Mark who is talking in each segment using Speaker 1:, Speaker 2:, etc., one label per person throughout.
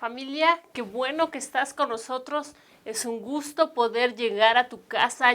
Speaker 1: Familia, qué bueno que estás con nosotros. Es un gusto poder llegar a tu casa,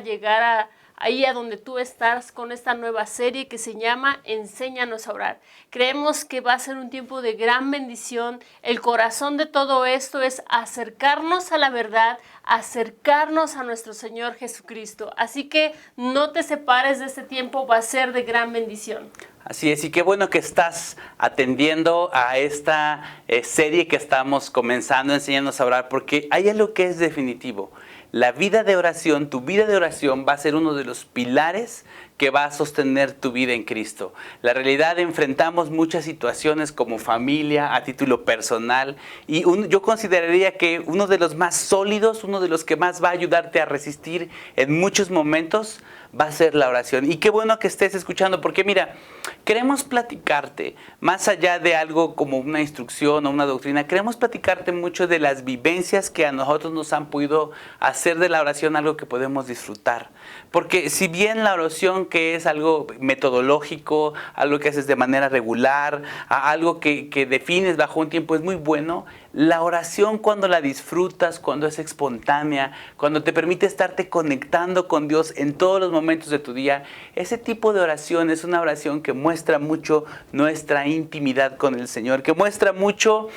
Speaker 1: ahí a donde tú estás con esta nueva serie que se llama Enséñanos a orar. Creemos que va a ser un tiempo de gran bendición. El corazón de todo esto es acercarnos a la verdad, acercarnos a nuestro Señor Jesucristo. Así que no te separes de este tiempo, va a ser de gran bendición.
Speaker 2: Así es, y qué bueno que estás atendiendo a esta serie que estamos comenzando, Enséñanos a orar, porque hay algo que es definitivo. La vida de oración, tu vida de oración va a ser uno de los pilares que va a sostener tu vida en Cristo. La realidad, enfrentamos muchas situaciones como familia, a título personal, y yo consideraría que uno de los más sólidos, uno de los que más va a ayudarte a resistir en muchos momentos, va a ser la oración. Y qué bueno que estés escuchando, porque mira, queremos platicarte, más allá de algo como una instrucción o una doctrina, queremos platicarte mucho de las vivencias que a nosotros nos han podido hacer de la oración algo que podemos disfrutar. Porque si bien la oración, que es algo metodológico, algo que haces de manera regular, algo que defines bajo un tiempo, es muy bueno, la oración, cuando la disfrutas, cuando es espontánea, cuando te permite estarte conectando con Dios en todos los momentos de tu día, ese tipo de oración es una oración que muestra mucho nuestra intimidad con el Señor, que muestra mucho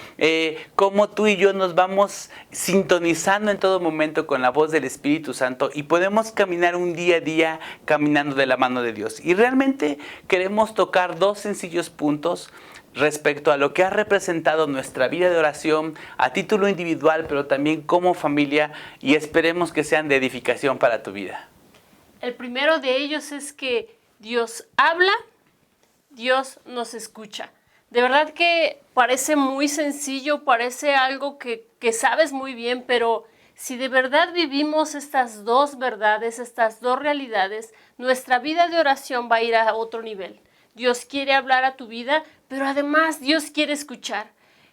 Speaker 2: cómo tú y yo nos vamos sintonizando en todo momento con la voz del Espíritu Santo y podemos caminar un día a día caminando de la mano de Dios. Y realmente queremos tocar dos sencillos puntos respecto a lo que ha representado nuestra vida de oración a título individual, pero también como familia, y esperemos que sean de edificación para tu vida.
Speaker 1: El primero de ellos es que Dios habla, Dios nos escucha. De verdad que parece muy sencillo, parece algo que sabes muy bien, pero si de verdad vivimos estas dos verdades, estas dos realidades, nuestra vida de oración va a ir a otro nivel. Dios quiere hablar a tu vida, pero además Dios quiere escuchar.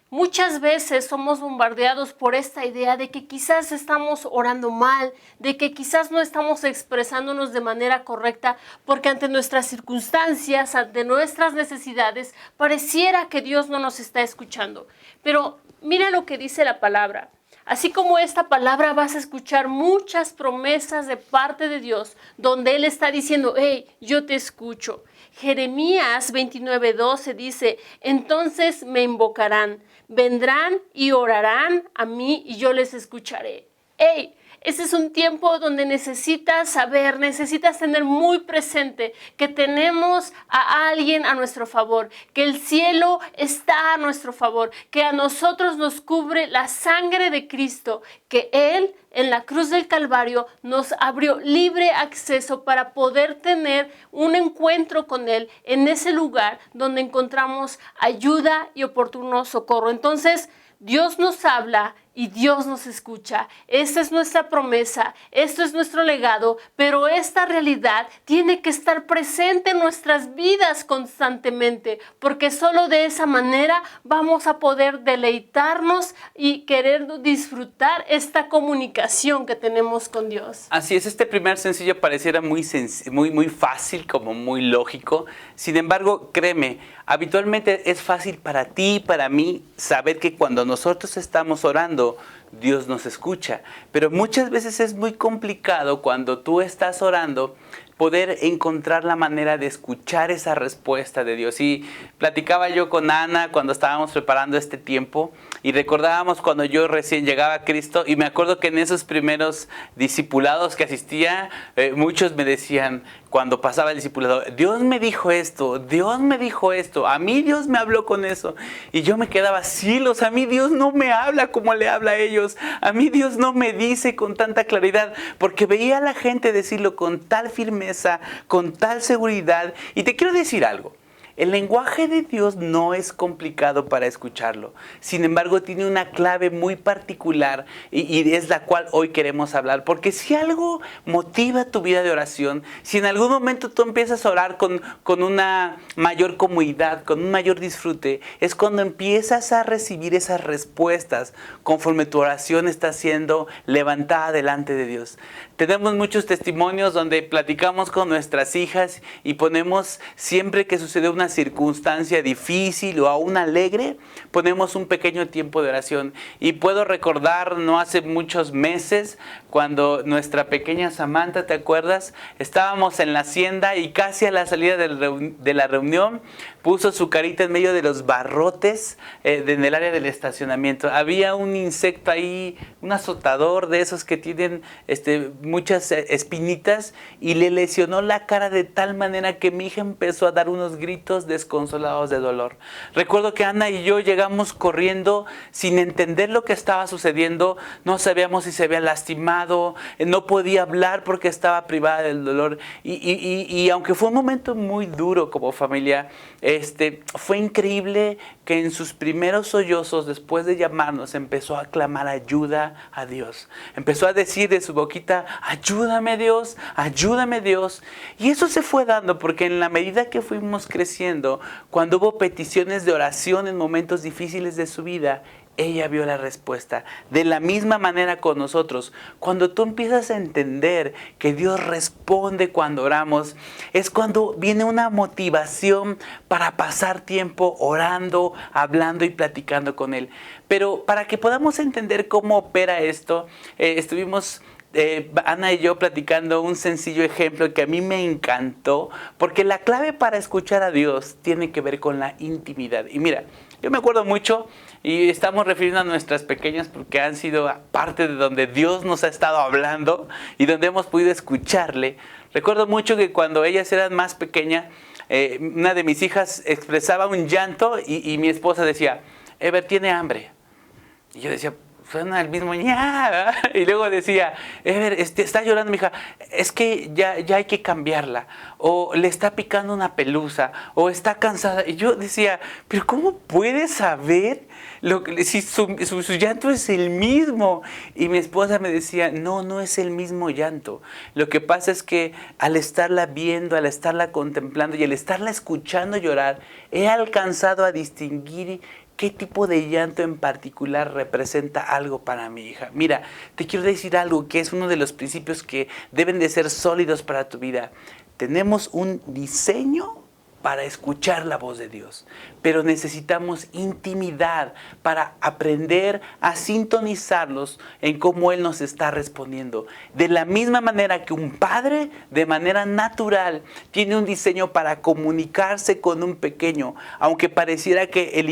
Speaker 1: Muchas veces somos bombardeados por esta idea de que quizás estamos orando mal, de que quizás no estamos expresándonos de manera correcta, porque ante nuestras circunstancias, ante nuestras necesidades, pareciera que Dios no nos está escuchando. Pero mira lo que dice la palabra. Así como esta palabra, vas a escuchar muchas promesas de parte de Dios, donde Él está diciendo, hey, yo te escucho. Jeremías 29:12 dice, entonces me invocarán, vendrán y orarán a mí y yo les escucharé. Hey, ese es un tiempo donde necesitas saber, necesitas tener muy presente que tenemos a alguien a nuestro favor, que el cielo está a nuestro favor, que a nosotros nos cubre la sangre de Cristo, que Él en la cruz del Calvario nos abrió libre acceso para poder tener un encuentro con Él en ese lugar donde encontramos ayuda y oportuno socorro. Entonces, Dios nos habla y Dios nos escucha. Esta es nuestra promesa, esto es nuestro legado, pero esta realidad tiene que estar presente en nuestras vidas constantemente, porque solo de esa manera vamos a poder deleitarnos y querer disfrutar esta comunicación que tenemos con Dios.
Speaker 2: Así es, este primer sencillo pareciera muy fácil, como muy lógico. Sin embargo, créeme, habitualmente es fácil para ti y para mí saber que cuando nosotros estamos orando, Dios nos escucha. Pero muchas veces es muy complicado cuando tú estás orando poder encontrar la manera de escuchar esa respuesta de Dios. Y platicaba yo con Ana cuando estábamos preparando este tiempo y recordábamos cuando yo recién llegaba a Cristo, y me acuerdo que en esos primeros discipulados que asistía, muchos me decían cuando pasaba el discipulado, Dios me dijo esto, a mí Dios me habló con eso. Y yo me quedaba, cielos, a mí Dios no me habla como le habla a ellos, a mí Dios no me dice con tanta claridad, porque veía a la gente decirlo con tal firmeza, con tal seguridad. Y te quiero decir algo. El lenguaje de Dios no es complicado para escucharlo. Sin embargo, tiene una clave muy particular y es la cual hoy queremos hablar. Porque si algo motiva tu vida de oración, si en algún momento tú empiezas a orar con una mayor comodidad, con un mayor disfrute, es cuando empiezas a recibir esas respuestas conforme tu oración está siendo levantada delante de Dios. Tenemos muchos testimonios donde platicamos con nuestras hijas y ponemos, siempre que sucede una una circunstancia difícil o aún alegre, ponemos un pequeño tiempo de oración. Y puedo recordar no hace muchos meses cuando nuestra pequeña Samantha, ¿te acuerdas? Estábamos en la hacienda y casi a la salida de la reunión puso su carita en medio de los barrotes en el área del estacionamiento. Había un insecto ahí, un azotador de esos que tienen muchas espinitas, y le lesionó la cara de tal manera que mi hija empezó a dar unos gritos desconsolados de dolor. Recuerdo que Ana y yo llegamos corriendo sin entender lo que estaba sucediendo. No sabíamos si se había lastimado, no podía hablar porque estaba privada del dolor. Y aunque fue un momento muy duro como familia, fue increíble que en sus primeros sollozos, después de llamarnos, empezó a clamar ayuda a Dios. Empezó a decir de su boquita, ayúdame Dios, ayúdame Dios. Y eso se fue dando porque en la medida que fuimos creciendo, cuando hubo peticiones de oración en momentos difíciles de su vida, ella vio la respuesta. De la misma manera con nosotros, cuando tú empiezas a entender que Dios responde cuando oramos, es cuando viene una motivación para pasar tiempo orando, hablando y platicando con Él. Pero para que podamos entender cómo opera esto, estuvimos Ana y yo platicando un sencillo ejemplo que a mí me encantó, porque la clave para escuchar a Dios tiene que ver con la intimidad. Y mira, yo me acuerdo mucho, y estamos refiriendo a nuestras pequeñas porque han sido parte de donde Dios nos ha estado hablando y donde hemos podido escucharle. Recuerdo mucho que cuando ellas eran más pequeñas, una de mis hijas expresaba un llanto y mi esposa decía, Ever tiene hambre. Y yo decía, suena el mismo ña. Y luego decía, Ever, está llorando mi hija, es que ya hay que cambiarla, o le está picando una pelusa, o está cansada. Y yo decía, pero ¿cómo puedes saber si su llanto es el mismo? Y mi esposa me decía, no es el mismo llanto. Lo que pasa es que al estarla viendo, al estarla contemplando y al estarla escuchando llorar, he alcanzado a distinguir ¿qué tipo de llanto en particular representa algo para mi hija? Mira, te quiero decir algo que es uno de los principios que deben de ser sólidos para tu vida. Tenemos un diseño para escuchar la voz de Dios, pero necesitamos intimidad para aprender a sintonizarlos en cómo Él nos está respondiendo. De la misma manera que un padre, de manera natural, tiene un diseño para comunicarse con un pequeño, aunque pareciera que el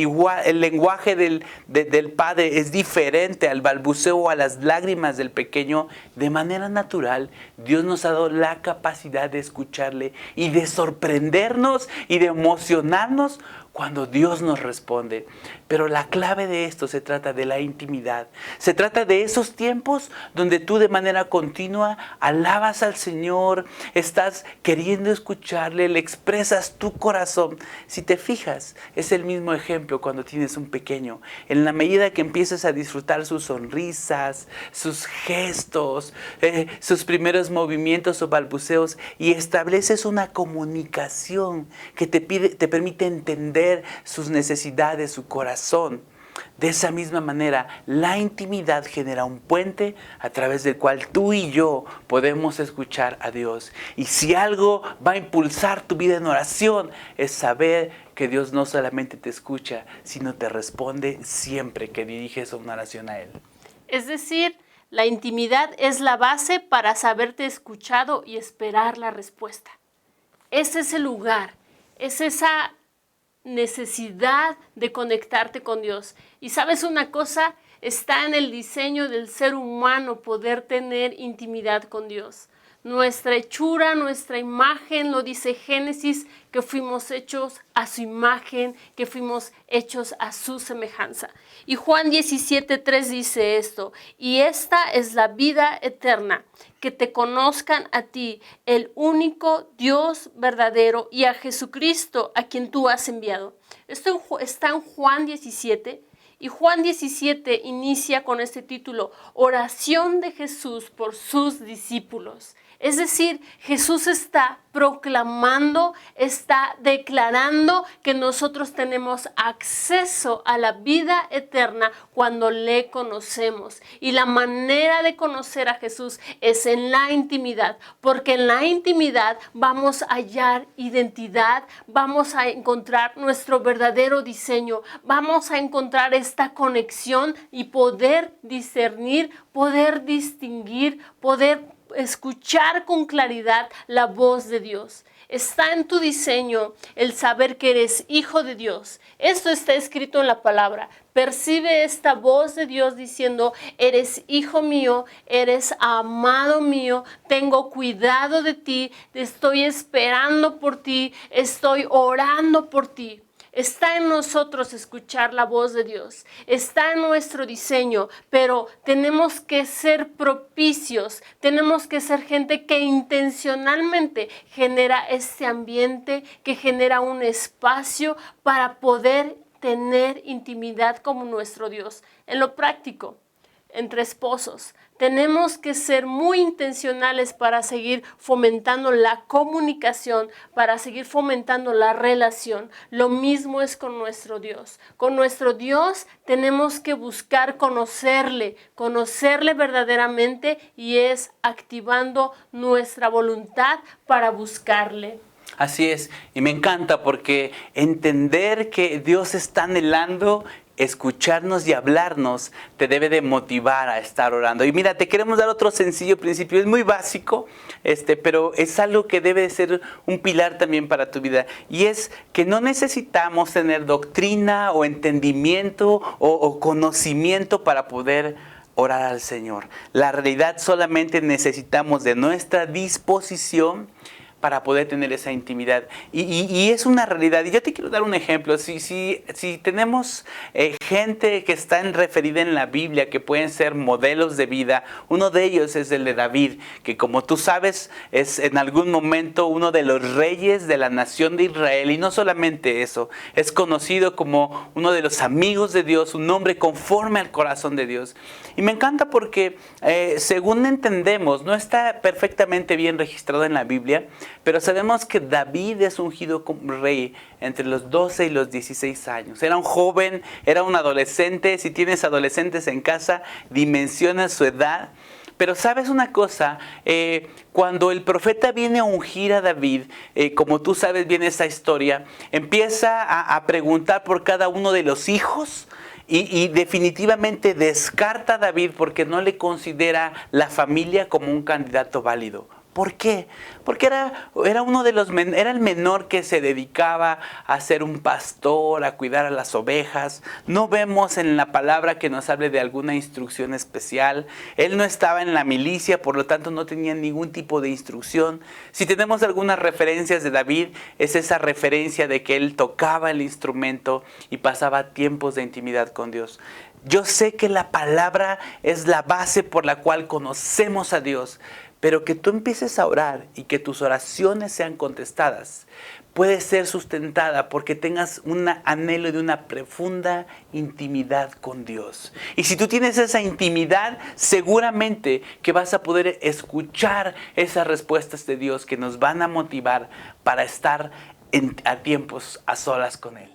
Speaker 2: lenguaje del padre es diferente al balbuceo o a las lágrimas del pequeño, de manera natural, Dios nos ha dado la capacidad de escucharle y de sorprendernos y de emocionarnos cuando Dios nos responde. Pero la clave de esto se trata de la intimidad. Se trata de esos tiempos donde tú de manera continua alabas al Señor, estás queriendo escucharle, le expresas tu corazón. Si te fijas, es el mismo ejemplo cuando tienes un pequeño. En la medida que empiezas a disfrutar sus sonrisas, sus gestos, sus primeros movimientos o balbuceos, y estableces una comunicación que te permite entender sus necesidades, su corazón. De esa misma manera, la intimidad genera un puente a través del cual tú y yo podemos escuchar a Dios. Y si algo va a impulsar tu vida en oración, es saber que Dios no solamente te escucha, sino te responde siempre que diriges una oración a Él.
Speaker 1: Es decir, la intimidad es la base para saberte escuchado y esperar la respuesta. Es ese lugar, es esa necesidad de conectarte con Dios. Y sabes una cosa, está en el diseño del ser humano poder tener intimidad con Dios. Nuestra hechura, nuestra imagen, lo dice Génesis, que fuimos hechos a su imagen, que fuimos hechos a su semejanza. Y Juan 17:3 dice esto, y esta es la vida eterna, que te conozcan a ti, el único Dios verdadero, y a Jesucristo, a quien tú has enviado. Esto está en Juan 17. Y Juan 17 inicia con este título, Oración de Jesús por sus discípulos. Es decir, Jesús está proclamando, está declarando que nosotros tenemos acceso a la vida eterna cuando le conocemos. Y la manera de conocer a Jesús es en la intimidad, porque en la intimidad vamos a hallar identidad, vamos a encontrar nuestro verdadero diseño, vamos a encontrar esta conexión y poder discernir, poder distinguir, poder escuchar con claridad la voz de Dios. Está en tu diseño el saber que eres hijo de Dios. Esto está escrito en la palabra. Percibe esta voz de Dios diciendo, eres hijo mío, eres amado mío, tengo cuidado de ti, estoy esperando por ti, estoy orando por ti. Está en nosotros escuchar la voz de Dios, está en nuestro diseño, pero tenemos que ser propicios, tenemos que ser gente que intencionalmente genera este ambiente, que genera un espacio para poder tener intimidad con nuestro Dios. En lo práctico, entre esposos, tenemos que ser muy intencionales para seguir fomentando la comunicación, para seguir fomentando la relación. Lo mismo es con nuestro Dios. Con nuestro Dios tenemos que buscar conocerle verdaderamente, y es activando nuestra voluntad para buscarle.
Speaker 2: Así es, y me encanta porque entender que Dios está anhelando escucharnos y hablarnos te debe de motivar a estar orando. Y mira, te queremos dar otro sencillo principio, es muy básico, pero es algo que debe de ser un pilar también para tu vida. Y es que no necesitamos tener doctrina o entendimiento o conocimiento para poder orar al Señor. La realidad, solamente necesitamos de nuestra disposición para poder tener esa intimidad. Y es una realidad. Y yo te quiero dar un ejemplo. Si tenemos gente que está referida en la Biblia, que pueden ser modelos de vida, uno de ellos es el de David, que como tú sabes, es en algún momento uno de los reyes de la nación de Israel. Y no solamente eso, es conocido como uno de los amigos de Dios, un hombre conforme al corazón de Dios. Y me encanta porque, según entendemos, no está perfectamente bien registrado en la Biblia, pero sabemos que David es ungido como rey entre los 12 y los 16 años. Era un joven, era un adolescente. Si tienes adolescentes en casa, dimensiona su edad. Pero ¿sabes una cosa? Cuando el profeta viene a ungir a David, como tú sabes bien esa historia, empieza a preguntar por cada uno de los hijos. Y definitivamente descarta a David porque no le considera la familia como un candidato válido. ¿Por qué? Porque era el menor que se dedicaba a ser un pastor, a cuidar a las ovejas. No vemos en la palabra que nos hable de alguna instrucción especial. Él no estaba en la milicia, por lo tanto no tenía ningún tipo de instrucción. Si tenemos algunas referencias de David, es esa referencia de que él tocaba el instrumento y pasaba tiempos de intimidad con Dios. Yo sé que la palabra es la base por la cual conocemos a Dios, pero que tú empieces a orar y que tus oraciones sean contestadas puede ser sustentada porque tengas un anhelo de una profunda intimidad con Dios. Y si tú tienes esa intimidad, seguramente que vas a poder escuchar esas respuestas de Dios que nos van a motivar para estar a tiempos a solas con Él.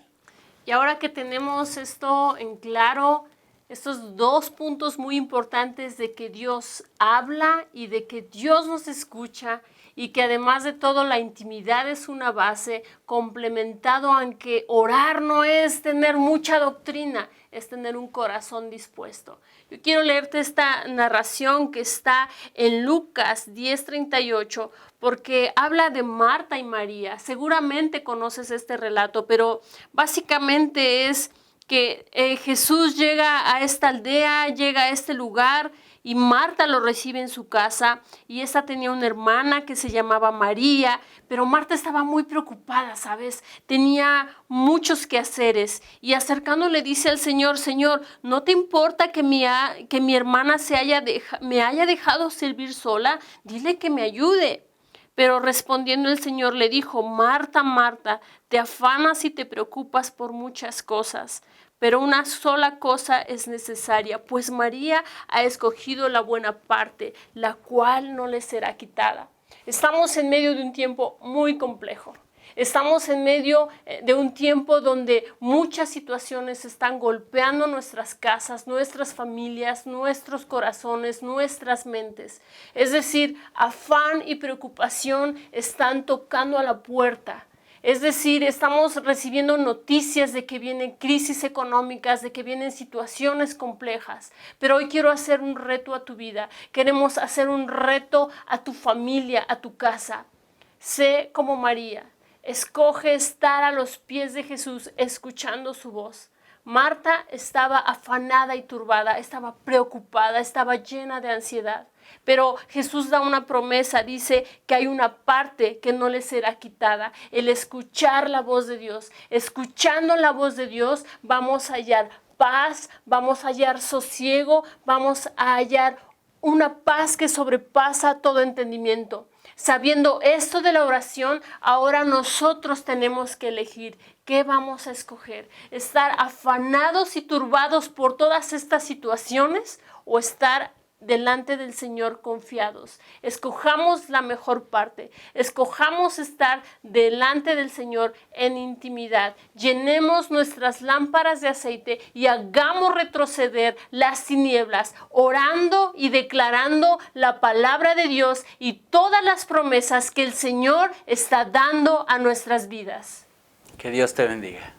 Speaker 1: Y ahora que tenemos esto en claro, estos dos puntos muy importantes de que Dios habla y de que Dios nos escucha, y que además de todo la intimidad es una base, complementado a que orar no es tener mucha doctrina, es tener un corazón dispuesto. Yo quiero leerte esta narración que está en Lucas 10:38, porque habla de Marta y María. Seguramente conoces este relato, pero básicamente es que Jesús llega a esta aldea, llega a este lugar, y Marta lo recibe en su casa, y esta tenía una hermana que se llamaba María, pero Marta estaba muy preocupada, ¿sabes? Tenía muchos quehaceres, y acercándole dice al Señor: Señor, ¿no te importa que mi hermana me haya dejado servir sola? Dile que me ayude. Pero respondiendo el Señor le dijo: Marta, Marta, te afanas y te preocupas por muchas cosas, pero una sola cosa es necesaria, pues María ha escogido la buena parte, la cual no le será quitada. Estamos en medio de un tiempo muy complejo. Estamos en medio de un tiempo donde muchas situaciones están golpeando nuestras casas, nuestras familias, nuestros corazones, nuestras mentes. Es decir, afán y preocupación están tocando a la puerta. Es decir, estamos recibiendo noticias de que vienen crisis económicas, de que vienen situaciones complejas. Pero hoy quiero hacer un reto a tu vida. Queremos hacer un reto a tu familia, a tu casa. Sé como María. Escoge estar a los pies de Jesús escuchando su voz. Marta estaba afanada y turbada, estaba preocupada, estaba llena de ansiedad. Pero Jesús da una promesa, dice que hay una parte que no le será quitada, el escuchar la voz de Dios. Escuchando la voz de Dios vamos a hallar paz, vamos a hallar sosiego, vamos a hallar una paz que sobrepasa todo entendimiento. Sabiendo esto de la oración, ahora nosotros tenemos que elegir qué vamos a escoger. ¿Estar afanados y turbados por todas estas situaciones o estar delante del Señor confiados? Escojamos la mejor parte. Escojamos estar delante del Señor en intimidad. Llenemos nuestras lámparas de aceite y hagamos retroceder las tinieblas, orando y declarando la palabra de Dios y todas las promesas que el Señor está dando a nuestras vidas.
Speaker 2: Que Dios te bendiga.